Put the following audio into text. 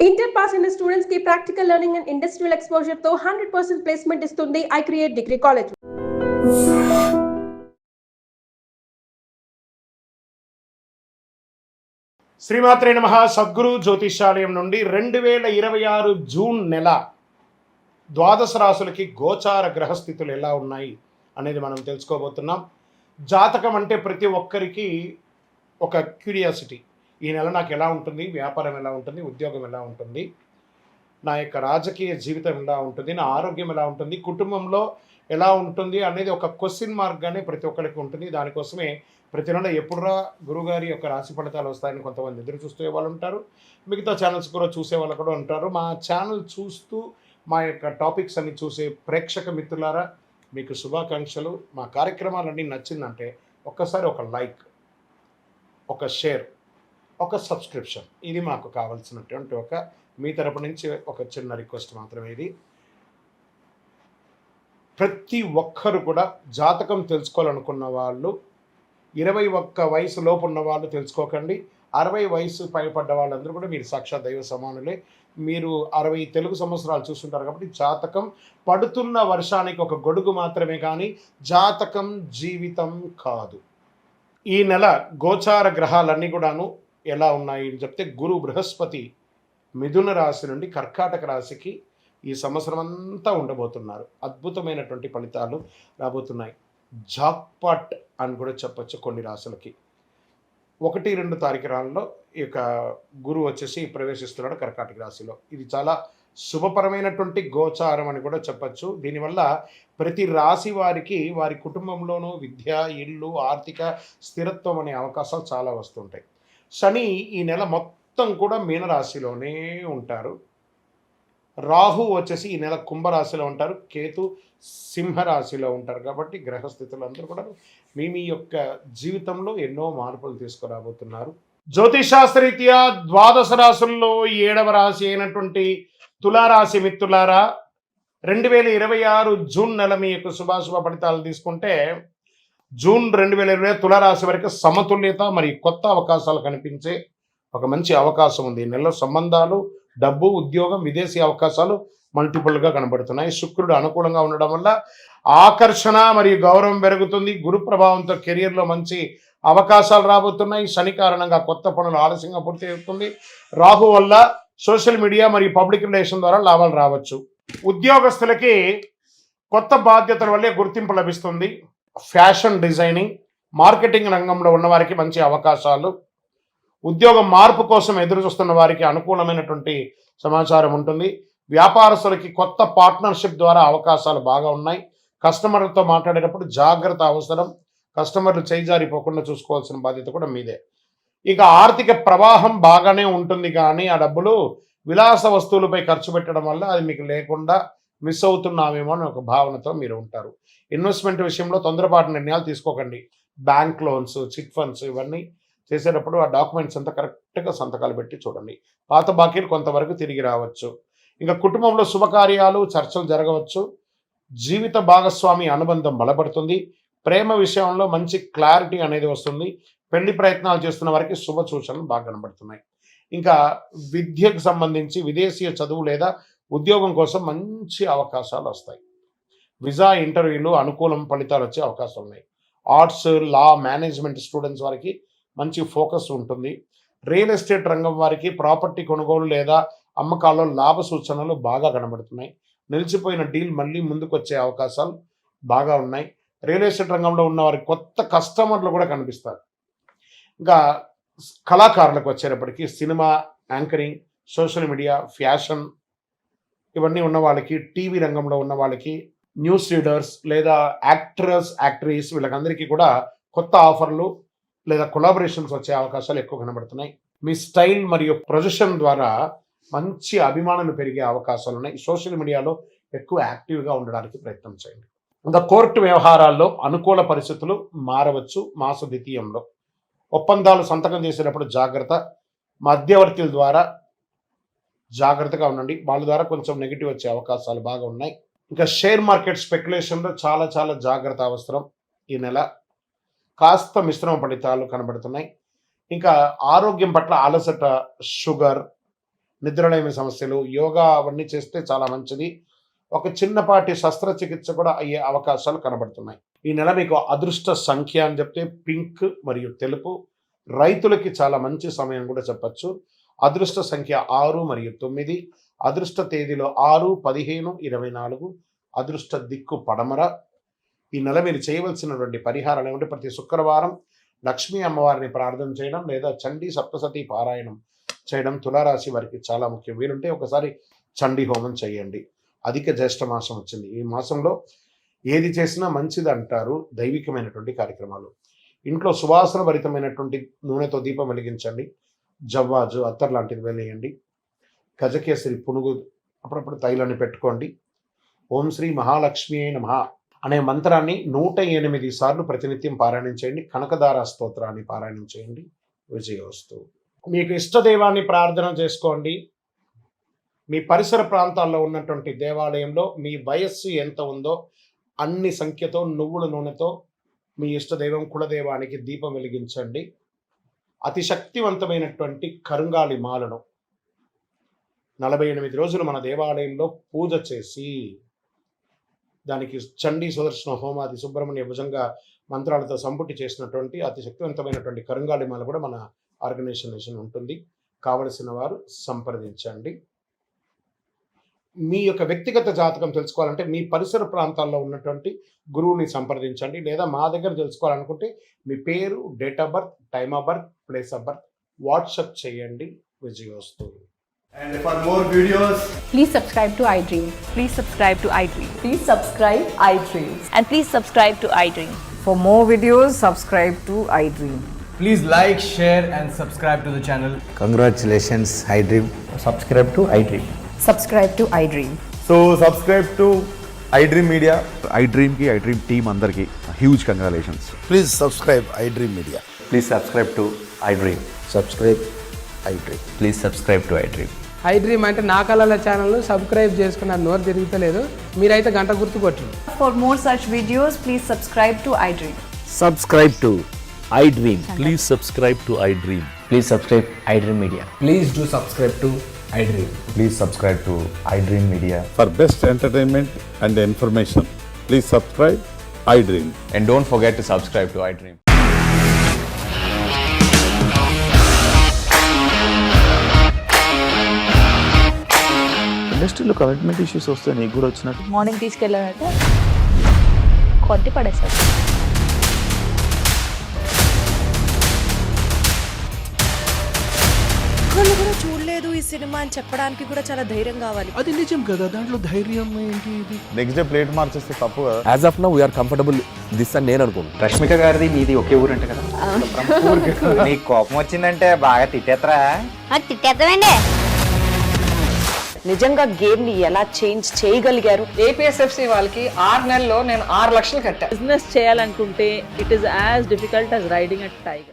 Inter pass అయిన students కి practical learning and industrial exposure తో 100% ప్లేస్మెంట్ ఇస్తుంది ఐ క్రియేట్ డిగ్రీ కాలేజ్. శ్రీమాత్రే నమః. సద్గురు జ్యోతిషాలయం నుండి 2026 జూన్ నెల ద్వాదశ రాశులకి గోచార గ్రహస్థితులు ఎలా ఉన్నాయి అనేది మనం తెలుసుకోబోతున్నాం. జాతకం అంటే ప్రతి ఒక్కరికి ఒక క్యూరియాసిటీ. ఈ నెల నాకు ఎలా ఉంటుంది, వ్యాపారం ఎలా ఉంటుంది, ఉద్యోగం ఎలా ఉంటుంది, నా యొక్క రాజకీయ జీవితం ఎలా ఉంటుంది, నా ఆరోగ్యం ఎలా ఉంటుంది, కుటుంబంలో ఎలా ఉంటుంది అనేది ఒక క్వశ్చన్ మార్క్గానే ప్రతి ఒక్కరికి ఉంటుంది. దానికోసమే ప్రతి నెల ఎప్పుడురా గురుగారి యొక్క రాశి ఫలితాలు వస్తాయని కొంతమంది ఎదురు చూసే వాళ్ళు ఉంటారు. మిగతా ఛానల్స్ కూడా చూసే వాళ్ళు కూడా ఉంటారు. మా ఛానల్ చూస్తూ మా యొక్క టాపిక్స్ అన్ని చూసే ప్రేక్షక మిత్రులారా, మీకు శుభాకాంక్షలు. మా కార్యక్రమాలన్నీ నచ్చిందంటే ఒక్కసారి ఒక లైక్, ఒక షేర్, ఒక సబ్స్క్రిప్షన్, ఇది మాకు కావాల్సినటువంటి ఒక మీ తరపు నుంచి ఒక చిన్న రిక్వెస్ట్ మాత్రమే. ఇది ప్రతి ఒక్కరు కూడా జాతకం తెలుసుకోవాలనుకున్న వాళ్ళు 21 వయసు లోపు ఉన్న వాళ్ళు తెలుసుకోకండి. 60 వయసు పైపడ్డ వాళ్ళందరూ కూడా మీరు సాక్షాత్ దైవ సమానులే. మీరు 60 తెలుగు సంవత్సరాలు చూస్తుంటారు కాబట్టి జాతకం పడుతున్న వర్షానికి ఒక గొడుగు మాత్రమే, కానీ జాతకం జీవితం కాదు. ఈ నెల గోచార గ్రహాలన్నీ కూడాను ఎలా ఉన్నాయి అని చెప్తే, గురు బృహస్పతి మిథున రాశి నుండి కర్కాటక రాశికి ఈ సంవత్సరం అంతా ఉండబోతున్నారు. అద్భుతమైనటువంటి ఫలితాలు రాబోతున్నాయి. జాక్పాట్ అని కూడా చెప్పచ్చు కొన్ని రాశులకి. 1-2 తారీఖులలో ఈ యొక్క గురువు వచ్చేసి ప్రవేశిస్తున్నాడు కర్కాటక రాశిలో. ఇది చాలా శుభపరమైనటువంటి గోచారం అని కూడా చెప్పచ్చు. దీనివల్ల ప్రతి రాశి వారికి వారి కుటుంబంలోనూ విద్య, ఇల్లు, ఆర్థిక స్థిరత్వం అనే అవకాశాలు చాలా వస్తుంటాయి. శని ఈ నెల మొత్తం కూడా మీనరాశిలోనే ఉంటారు. రాహు వచ్చేసి ఈ నెల కుంభరాశిలో ఉంటారు. కేతు సింహరాశిలో ఉంటారు. కాబట్టి గ్రహస్థితులు అందరూ కూడా మీ యొక్క జీవితంలో ఎన్నో మార్పులు తీసుకురాబోతున్నారు. జ్యోతిషాస్త్రరీత్యా ద్వాదశ రాశుల్లో 7వ రాశి అయినటువంటి తులారాశి మిత్రులారా, 2026 జూన్ నెల మీ యొక్క శుభాశుభ ఫలితాలు తీసుకుంటే, జూన్ 2020 తులారాశి వరకు సమతుల్యత మరియు కొత్త అవకాశాలు కనిపించే ఒక మంచి అవకాశం ఉంది. ఈ నెలలో సంబంధాలు, డబ్బు, ఉద్యోగం, విదేశీ అవకాశాలు మల్టిపుల్గా కనబడుతున్నాయి. శుక్రుడు అనుకూలంగా ఉండడం వల్ల ఆకర్షణ మరియు గౌరవం పెరుగుతుంది. గురు ప్రభావంతో కెరియర్లో మంచి అవకాశాలు రాబోతున్నాయి. శని కారణంగా కొత్త పనులు ఆలస్యంగా పూర్తి అవుతుంది. రాహు వల్ల సోషల్ మీడియా మరియు పబ్లిక్ రిలేషన్ ద్వారా లాభాలు రావచ్చు. ఉద్యోగస్తులకి కొత్త బాధ్యతల వల్లే గుర్తింపు లభిస్తుంది. ఫ్యాషన్ డిజైనింగ్, మార్కెటింగ్ రంగంలో ఉన్నవారికి మంచి అవకాశాలు. ఉద్యోగం మార్పు కోసం ఎదురు చూస్తున్న వారికి అనుకూలమైనటువంటి సమాచారం ఉంటుంది. వ్యాపారస్తులకి కొత్త పార్ట్నర్షిప్ ద్వారా అవకాశాలు బాగా ఉన్నాయి. కస్టమర్లతో మాట్లాడేటప్పుడు జాగ్రత్త అవసరం. కస్టమర్లు చేయిజారిపోకుండా చూసుకోవాల్సిన బాధ్యత కూడా మీదే. ఇక ఆర్థిక ప్రవాహం బాగానే ఉంటుంది, కానీ ఆ డబ్బులు విలాస వస్తువులపై ఖర్చు పెట్టడం వల్ల అది మీకు లేకుండా మిస్ అవుతున్నామేమో అని ఒక భావనతో మీరు ఉంటారు. ఇన్వెస్ట్మెంట్ విషయంలో తొందరపాటు నిర్ణయాలు తీసుకోకండి. బ్యాంక్ లోన్స్, చిట్ ఫండ్స్ ఇవన్నీ చేసేటప్పుడు ఆ డాక్యుమెంట్స్ అంతా కరెక్ట్గా సంతకాలు పెట్టి చూడండి. పాత బాకీలు కొంతవరకు తిరిగి రావచ్చు. ఇంకా కుటుంబంలో శుభకార్యాలు, చర్చలు జరగవచ్చు. జీవిత భాగస్వామి అనుబంధం బలపడుతుంది. ప్రేమ విషయంలో మంచి క్లారిటీ అనేది వస్తుంది. పెళ్లి ప్రయత్నాలు చేస్తున్న వారికి శుభ సూచనలు బాగా కనబడుతున్నాయి. ఇంకా విద్యకు సంబంధించి విదేశీయ చదువు లేదా ఉద్యోగం కోసం మంచి అవకాశాలు వస్తాయి. వీసా ఇంటర్వ్యూలు అనుకూలం ఫలితాలు వచ్చే అవకాశాలు ఉన్నాయి. ఆర్ట్స్, లా, మేనేజ్మెంట్ స్టూడెంట్స్ వారికి మంచి ఫోకస్ ఉంటుంది. రియల్ ఎస్టేట్ రంగం వారికి ప్రాపర్టీ కొనుగోలు లేదా అమ్మకాల్లో లాభ సూచనలు బాగా కనబడుతున్నాయి. నిలిచిపోయిన డీల్ మళ్ళీ ముందుకు వచ్చే అవకాశాలు బాగా ఉన్నాయి. రియల్ ఎస్టేట్ రంగంలో ఉన్న వారికి కొత్త కస్టమర్లు కూడా కనిపిస్తారు. ఇంకా కళాకారులకు వచ్చేటప్పటికి cinema, anchoring, social media, fashion ఇవన్నీ ఉన్న వాళ్ళకి, టీవీ రంగంలో ఉన్న వాళ్ళకి, న్యూస్ రీడర్స్ లేదా యాక్టర్స్, యాక్ట్రెస్ వీళ్ళకందరికీ కూడా కొత్త ఆఫర్లు లేదా కొలాబరేషన్స్ వచ్చే అవకాశాలు ఎక్కువ కనబడుతున్నాయి. మీ స్టైల్ మరియు ప్రొజెక్షన్ ద్వారా మంచి అభిమానులు పెరిగే అవకాశాలు ఉన్నాయి. సోషల్ మీడియాలో ఎక్కువ యాక్టివ్గా ఉండడానికి ప్రయత్నం చేయండి. ఇంకా కోర్టు వ్యవహారాల్లో అనుకూల పరిస్థితులు మారవచ్చు. మాస ద్వితీయంలో ఒప్పందాలు సంతకం చేసేటప్పుడు జాగ్రత్త. మధ్యవర్తుల ద్వారా జాగ్రత్తగా ఉండండి. వాళ్ళ ద్వారా కొంచెం నెగిటివ్ వచ్చే అవకాశాలు బాగా ఉన్నాయి. ఇంకా షేర్ మార్కెట్ స్పెక్యులేషన్లో చాలా చాలా జాగ్రత్త అవసరం. ఈ నెల కాస్త మిశ్రమ ఫలితాలు కనబడుతున్నాయి. ఇంకా ఆరోగ్యం పట్ల అలసట, షుగర్, నిద్రలేమి సమస్యలు, యోగా అవన్నీ చేస్తే చాలా మంచిది. ఒక చిన్నపాటి శస్త్రచికిత్స కూడా అయ్యే అవకాశాలు కనబడుతున్నాయి. ఈ నెల మీకు అదృష్ట సంఖ్య అని చెప్తే పింక్ మరియు తెలుపు. రైతులకి చాలా మంచి సమయం కూడా చెప్పచ్చు. అదృష్ట సంఖ్య 6 మరియు 9. అదృష్ట తేదీలో 6, 15, 24. అదృష్ట దిక్కు పడమర. ఈ నెల మీరు చేయవలసినటువంటి పరిహారాలు ఏమంటే ప్రతి శుక్రవారం లక్ష్మీ అమ్మవారిని ప్రార్థన చేయడం లేదా చండీ సప్తసతి పారాయణం చేయడం తులారాశి వారికి చాలా ముఖ్యం. వీలుంటే ఒకసారి చండీ హోమం చేయండి. అధిక జ్యేష్ఠ మాసం వచ్చింది. ఈ మాసంలో ఏది చేసినా మంచిది అంటారు దైవికమైనటువంటి కార్యక్రమాలు. ఇంట్లో సువాసన భరితమైనటువంటి నూనెతో దీపం వెలిగించండి. జవ్వాజు, అత్తర్ లాంటిది వెలియండి. గజకేసరి పునుగు అప్పుడప్పుడు తైలాన్ని పెట్టుకోండి. ఓం శ్రీ మహాలక్ష్మి నమః అనే మంత్రాన్ని 108 సార్లు ప్రతినిత్యం పారాయణం చేయండి. కనకదార స్తోత్రాన్ని పారాయణం చేయండి. విజయోస్తు. మీకు ఇష్టదైవాన్ని ప్రార్థన చేసుకోండి. మీ పరిసర ప్రాంతాల్లో ఉన్నటువంటి దేవాలయంలో మీ వయస్సు ఎంత ఉందో అన్ని సంఖ్యతో నువ్వుల నూనెతో మీ ఇష్టదైవం కులదైవానికి దీపం వెలిగించండి. అతి శక్తివంతమైనటువంటి కరుంగాలి మాలను 48 రోజులు మన దేవాలయంలో పూజ చేసి దానికి చండీ సుదర్శన హోమాది సుబ్రహ్మణ్య భుజంగా మంత్రాలతో సంపుటి చేసినటువంటి అతి శక్తివంతమైనటువంటి కరుంగాలి మాల కూడా మన ఆర్గనైజేషన్ ఉంటుంది. కావలసిన వారు సంప్రదించండి. మీ యొక్క వ్యక్తిగత జాతకం తెలుసుకోవాలంటే మీ పరిసర ప్రాంతాల్లో ఉన్నటువంటి గురువుని సంప్రదించండి. లేదా మా దగ్గర తెలుసుకోవాలనుకుంటే మీ పేరు, date of birth, time of birth, place of birth WhatsApp చేయండి. విజయోస్తు. And for more videos, Please subscribe to iDream. Please subscribe to iDream. Please subscribe iDream. And please subscribe to iDream. For more videos, subscribe to iDream. please like, share and subscribe to the channel. Congratulations, iDream. Subscribe to iDream. Subscribe to iDream. So subscribe to iDream Media. iDream की iDream team अंदर की huge congratulations. Please subscribe iDream Media. Please subscribe to iDream. Subscribe iDream. Please subscribe to iDream. iDream అంటే నా కళల ఛానల్ను subscribe చేసుకున్నారు. నోరు తిరుగుతలేదు. మీరైతే గంట గుర్తు కొట్టండి. For more such videos, please subscribe to iDream. Subscribe to iDream. Please subscribe to iDream. Please subscribe iDream Media. Please do subscribe to iDream. Please subscribe to iDream Media. For best entertainment and information, please subscribe iDream. And don't forget to subscribe to iDream. ఇండస్ట్రీలో commitment issues వస్తే నీకు కూడా వచ్చినట్టు morning తీసుకెళ్ళాలంటే కొద్ది పడేసారు. వాళ్ళు కూడా చూడలేదు ఈ సినిమా అని చెప్పడానికి కూడా చాలా ధైర్యం కావాలి. అది నిజం కదా, దాంట్లో ధైర్యం ఏంటి? ఇది నెక్స్ట్ డే ప్లేట్ మార్చేస్తే తప్పు కదా. As of now we are comfortable this అని నేను అనుకుంటున్నాను. రష్మిక గారిది మీది ఒకే ఊరు అంటే కదా. నీకు కోపం వచ్చిందంటే బాగా తిట్టేత్తరా? తిట్టేద్దామండి. నిజంగా గేమ్ ని ఎలా చేంజ్ చేయగలిగారు? ఏపీఎస్ఎఫ్సి వాళ్ళకి 6 నెలల్లో నేను 6 లక్షలు కట్టా. బిజినెస్ చేయాలనుకుంటే it is as difficult as riding a tiger.